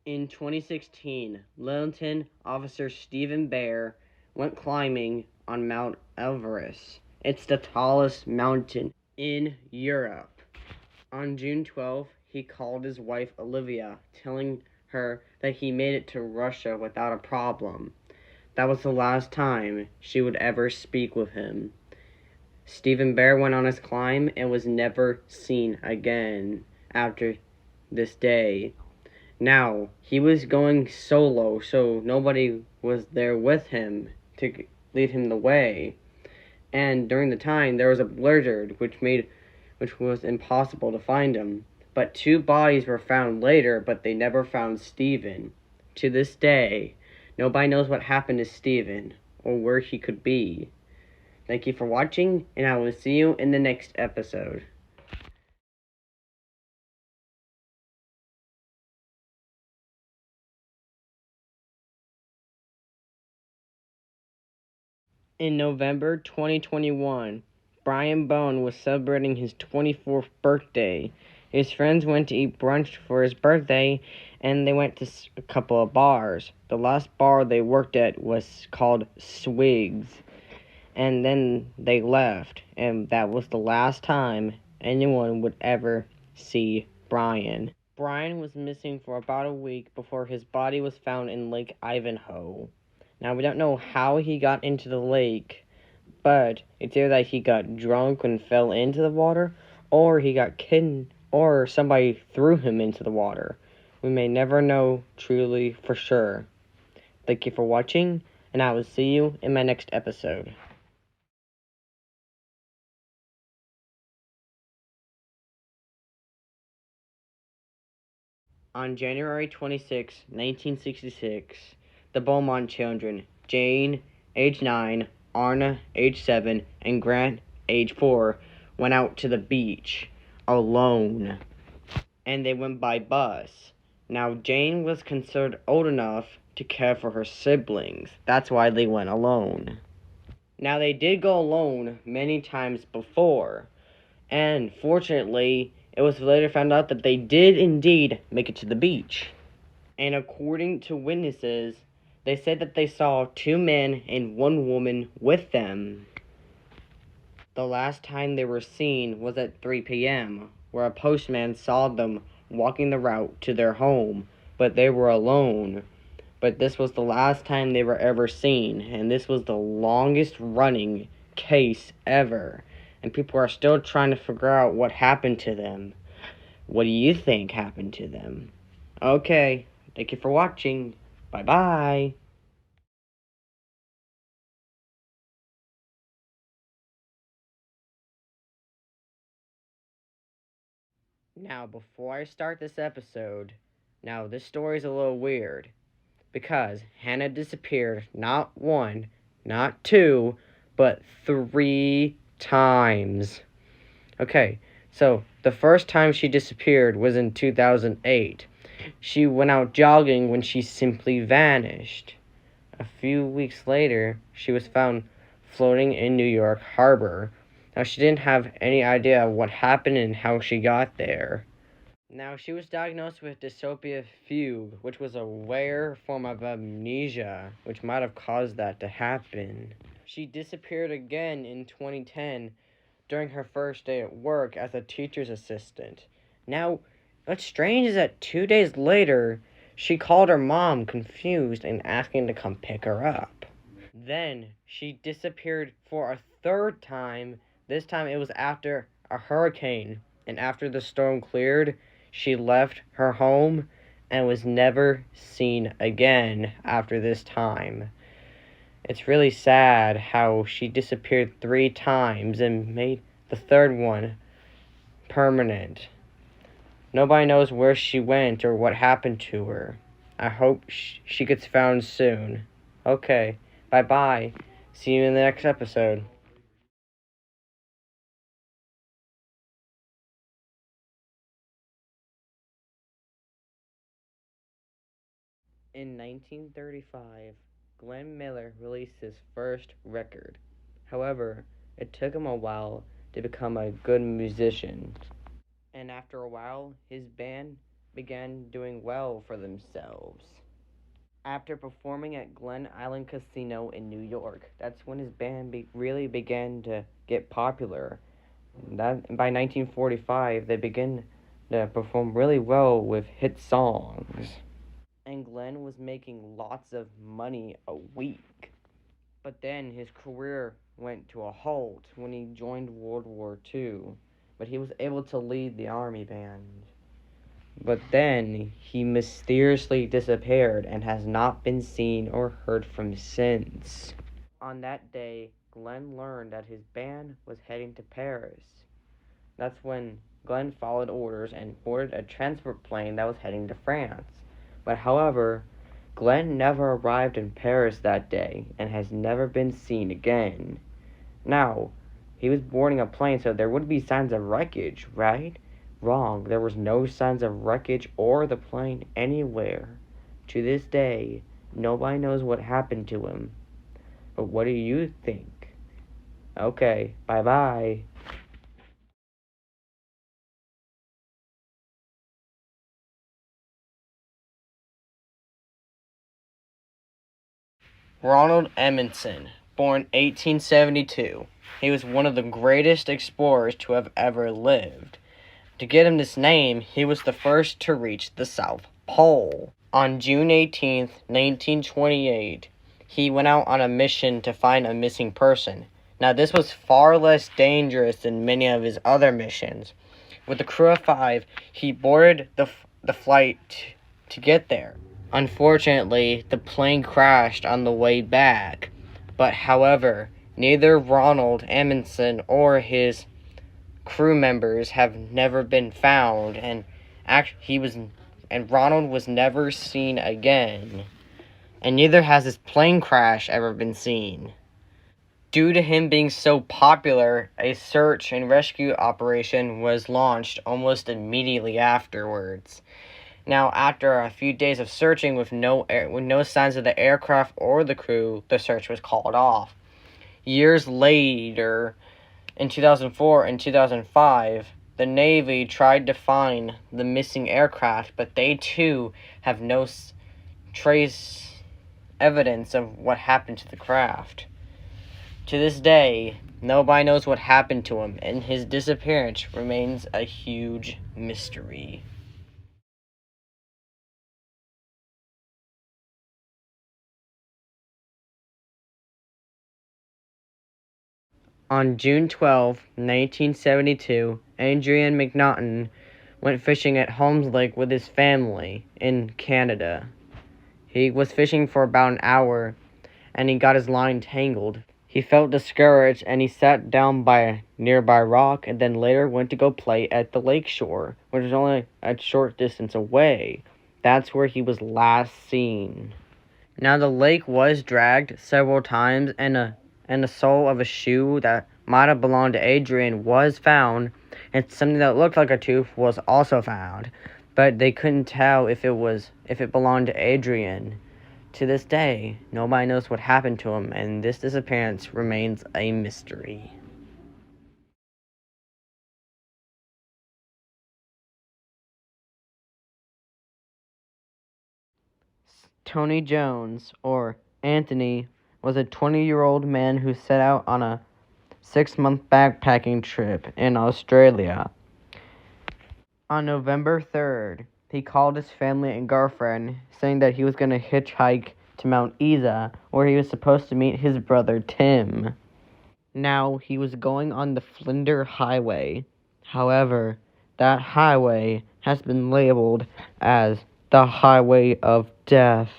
In 2016, Littleton officer Stephen Beare went climbing on Mount Everest. It's the tallest mountain in Europe. On June 12th, he called his wife Olivia, telling her that he made it to Russia without a problem. That was the last time she would ever speak with him. Stephen Beare went on his climb and was never seen again after this day. Now, he was going solo, so nobody was there with him to lead him the way. And during the time, there was a blizzard, which was impossible to find him. But 2 bodies were found later, but they never found Stephen. To this day, nobody knows what happened to Stephen or where he could be. Thank you for watching, and I will see you in the next episode. In November 2021, Brian Bone was celebrating his 24th birthday. His friends went to eat brunch for his birthday, and they went to a couple of bars. The last bar they worked at was called Swigs, and then they left, and that was the last time anyone would ever see Brian. Brian was missing for about a week before his body was found in Lake Ivanhoe. Now, we don't know how he got into the lake, but it's either that he got drunk and fell into the water, or he got kidnapped, or somebody threw him into the water. We may never know truly for sure. Thank you for watching, and I will see you in my next episode. On January 26, 1966, the Beaumont children, Jane, age 9, Arna, age 7, and Grant, age 4, went out to the beach alone. And they went by bus. Now, Jane was considered old enough to care for her siblings. That's why they went alone. Now, they did go alone many times before. And fortunately, it was later found out that they did indeed make it to the beach. And according to witnesses, they said that they saw 2 men and 1 woman with them. The last time they were seen was at 3 p.m., where a postman saw them walking the route to their home, but they were alone. But this was the last time they were ever seen, and this was the longest running case ever. And people are still trying to figure out what happened to them. What do you think happened to them? Okay, thank you for watching. Bye-bye. Now, before I start this episode, now this story is a little weird, because Hannah disappeared not 1, not 2, but 3 times. Okay, so the first time she disappeared was in 2008. She went out jogging when she simply vanished. A few weeks later, she was found floating in New York Harbor. Now, she didn't have any idea what happened and how she got there. Now, she was diagnosed with dystopia fugue, which was a rare form of amnesia, which might have caused that to happen. She disappeared again in 2010 during her first day at work as a teacher's assistant. Now, what's strange is that 2 days later, she called her mom confused and asking to come pick her up. Then, she disappeared for a 3rd time. This time it was after a hurricane, and after the storm cleared, she left her home and was never seen again after this time. It's really sad how she disappeared 3 times and made the 3rd one permanent. Nobody knows where she went or what happened to her. I hope she gets found soon. Okay, bye-bye. See you in the next episode. In 1935, Glenn Miller released his first record. However, it took him a while to become a good musician. And after a while, his band began doing well for themselves. After performing at Glen Island Casino in New York, that's when his band really began to get popular. That by 1945, they began to perform really well with hit songs. And Glenn was making lots of money a week. But then his career went to a halt when he joined World War II. But he was able to lead the army band. But then he mysteriously disappeared and has not been seen or heard from since. On that day, Glenn learned that his band was heading to Paris. That's when Glenn followed orders and boarded a transport plane that was heading to France. But however, Glenn never arrived in Paris that day and has never been seen again. Now, he was boarding a plane, so there would be signs of wreckage, right? Wrong. There was no signs of wreckage or the plane anywhere. To this day, nobody knows what happened to him. But what do you think? Okay, bye-bye. Ronald Amundsen, born 1872. He was one of the greatest explorers to have ever lived. To get him this name, he was the first to reach the South Pole. On June 18th, 1928, he went out on a mission to find a missing person. Now, this was far less dangerous than many of his other missions. With a crew of 5, he boarded the flight to get there. Unfortunately, the plane crashed on the way back. But however, neither Ronald Amundsen or his crew members have never been found, and Ronald was never seen again. And neither has his plane crash ever been seen. Due to him being so popular, a search and rescue operation was launched almost immediately afterwards. Now, after a few days of searching with no signs of the aircraft or the crew, the search was called off. Years later, in 2004 and 2005, the Navy tried to find the missing aircraft, but they too have no trace evidence of what happened to the craft. To this day, nobody knows what happened to him, and his disappearance remains a huge mystery. On June 12, 1972, Adrian McNaughton went fishing at Holmes Lake with his family in Canada. He was fishing for about an hour, and he got his line tangled. He felt discouraged, and he sat down by a nearby rock, and then later went to go play at the lake shore, which was only a short distance away. That's where he was last seen. Now, the lake was dragged several times, and the sole of a shoe that might have belonged to Adrian was found, and something that looked like a tooth was also found, but they couldn't tell if it belonged to Adrian. To this day, nobody knows what happened to him, and this disappearance remains a mystery. Tony Jones, or Anthony, was a 20-year-old man who set out on a 6-month backpacking trip in Australia. On November 3rd, he called his family and girlfriend, saying that he was going to hitchhike to Mount Isa, where he was supposed to meet his brother Tim. Now, he was going on the Flinders Highway. However, that highway has been labeled as the Highway of Death.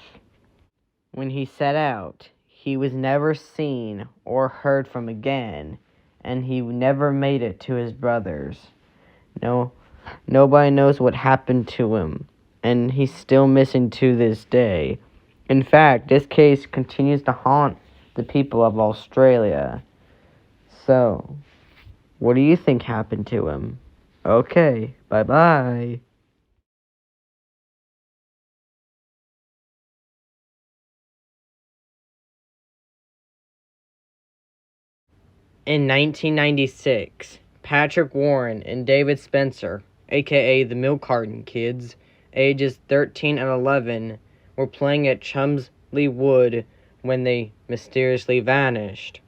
When he set out, he was never seen or heard from again, and he never made it to his brothers. Nobody knows what happened to him, and he's still missing to this day. In fact, this case continues to haunt the people of Australia. So, what do you think happened to him? Okay, bye-bye. In 1996, Patrick Warren and David Spencer, aka the Milk Carton Kids, ages 13 and 11, were playing at Chumsley Wood when they mysteriously vanished.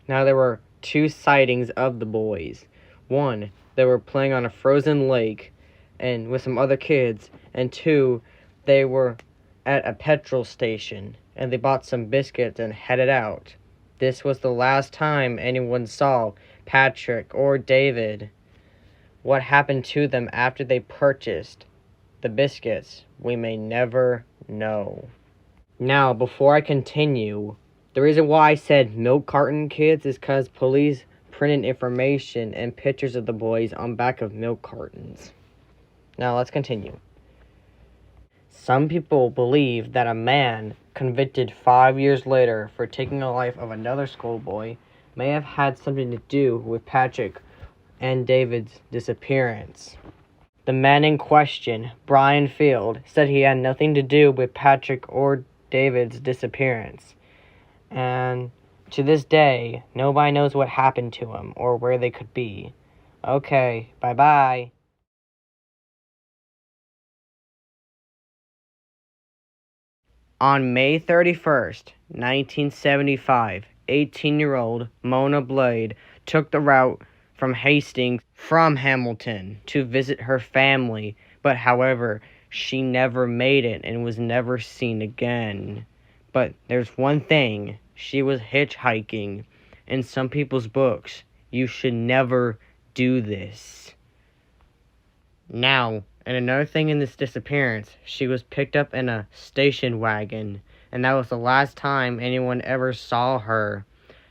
Now, there were two sightings of the boys. One, they were playing on a frozen lake and with some other kids, and two, they were at a petrol station and they bought some biscuits and headed out. This was the last time anyone saw Patrick or David. What happened to them after they purchased the biscuits, we may never know. Now, before I continue, the reason why I said milk carton kids is because police printed information and pictures of the boys on back of milk cartons. Now, let's continue. Some people believe that a man convicted 5 years later for taking the life of another schoolboy may have had something to do with Patrick and David's disappearance. The man in question, Brian Field, said he had nothing to do with Patrick or David's disappearance. And to this day, nobody knows what happened to him or where they could be. Okay, bye-bye. On May 31st, 1975, 18-year-old Mona Blade took the route from Hastings from Hamilton to visit her family, but however, she never made it and was never seen again. But there's one thing, she was hitchhiking. In some people's books, you should never do this. Now, and another thing in this disappearance, she was picked up in a station wagon, and that was the last time anyone ever saw her.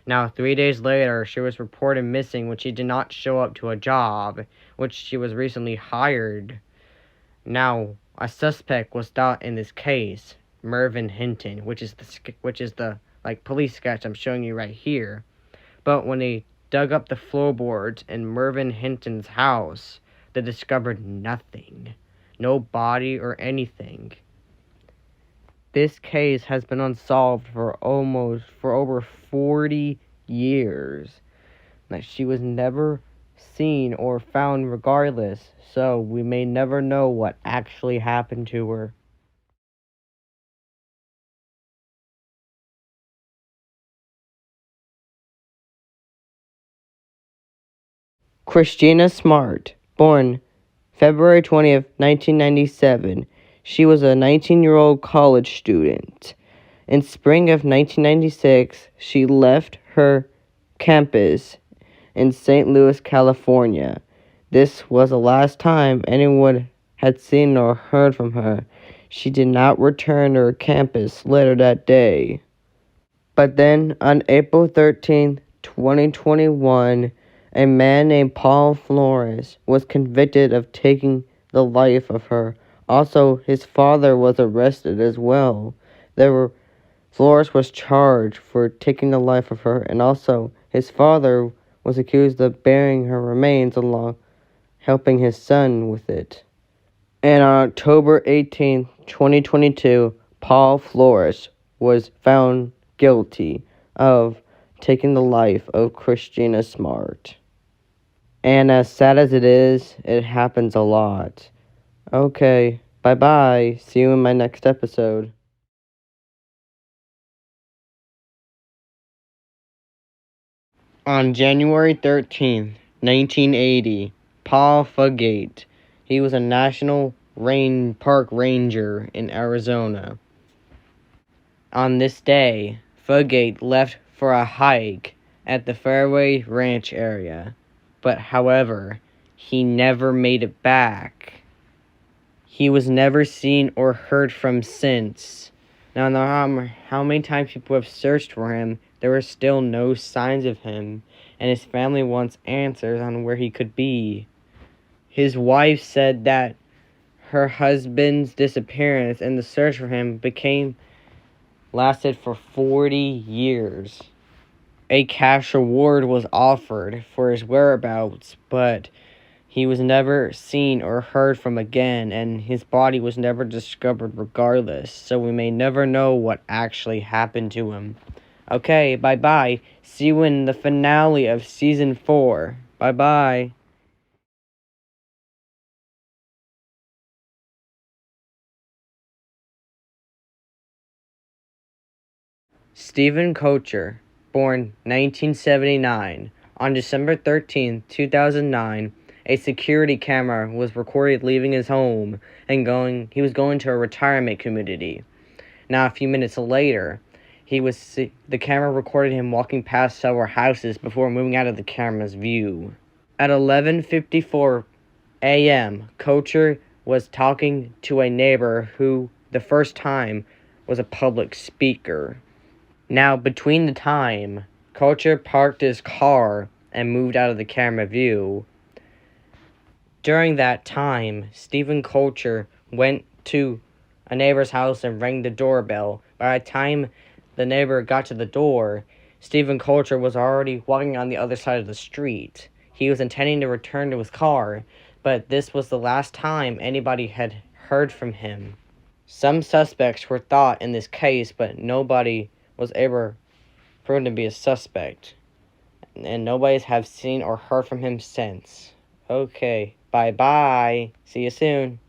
Now, 3 days later, she was reported missing when she did not show up to a job, which she was recently hired. Now, a suspect was thought in this case, Mervyn Hinton, which is the police sketch I'm showing you right here. But when they dug up the floorboards in Mervyn Hinton's house, they discovered nothing. No body or anything. This case has been unsolved for over 40 years. That she was never seen or found regardless, so we may never know what actually happened to her. Kristina Smart, born February 20th, 1997. She was a 19-year-old college student. In spring of 1996, she left her campus in St. Louis, California. This was the last time anyone had seen or heard from her. She did not return to her campus later that day. But then, on April 13th, 2021, a man named Paul Flores was convicted of taking the life of her. Also, his father was arrested as well. Flores was charged for taking the life of her, and also his father was accused of burying her remains along helping his son with it. And on October 18th, 2022, Paul Flores was found guilty of taking the life of Kristina Smart. And as sad as it is, it happens a lot. Okay, bye-bye. See you in my next episode. On January 13th, 1980, Paul Fugate, he was a National Park Ranger in Arizona. On this day, Fugate left for a hike at the Fairway Ranch area. But however, he never made it back. He was never seen or heard from since. Now, no matter how many times people have searched for him, there were still no signs of him, and his family wants answers on where he could be. His wife said that her husband's disappearance and the search for him lasted for 40 years. A cash reward was offered for his whereabouts, but he was never seen or heard from again, and his body was never discovered regardless, so we may never know what actually happened to him. Okay, bye-bye. See you in the finale of Season 4. Bye-bye. Stephen Koecher, born 1979. On December 13, 2009, a security camera was recorded leaving his home and he was going to a retirement community. Now, a few minutes later, the camera recorded him walking past several houses before moving out of the camera's view. At 11:54 a.m., Koecher was talking to a neighbor who, the first time, was a public speaker. Now, between the time, Koecher parked his car and moved out of the camera view. During that time, Stephen Koecher went to a neighbor's house and rang the doorbell. By the time the neighbor got to the door, Stephen Koecher was already walking on the other side of the street. He was intending to return to his car, but this was the last time anybody had heard from him. Some suspects were thought in this case, but nobody was ever proven to be a suspect. And nobody has seen or heard from him since. Okay, bye-bye. See you soon.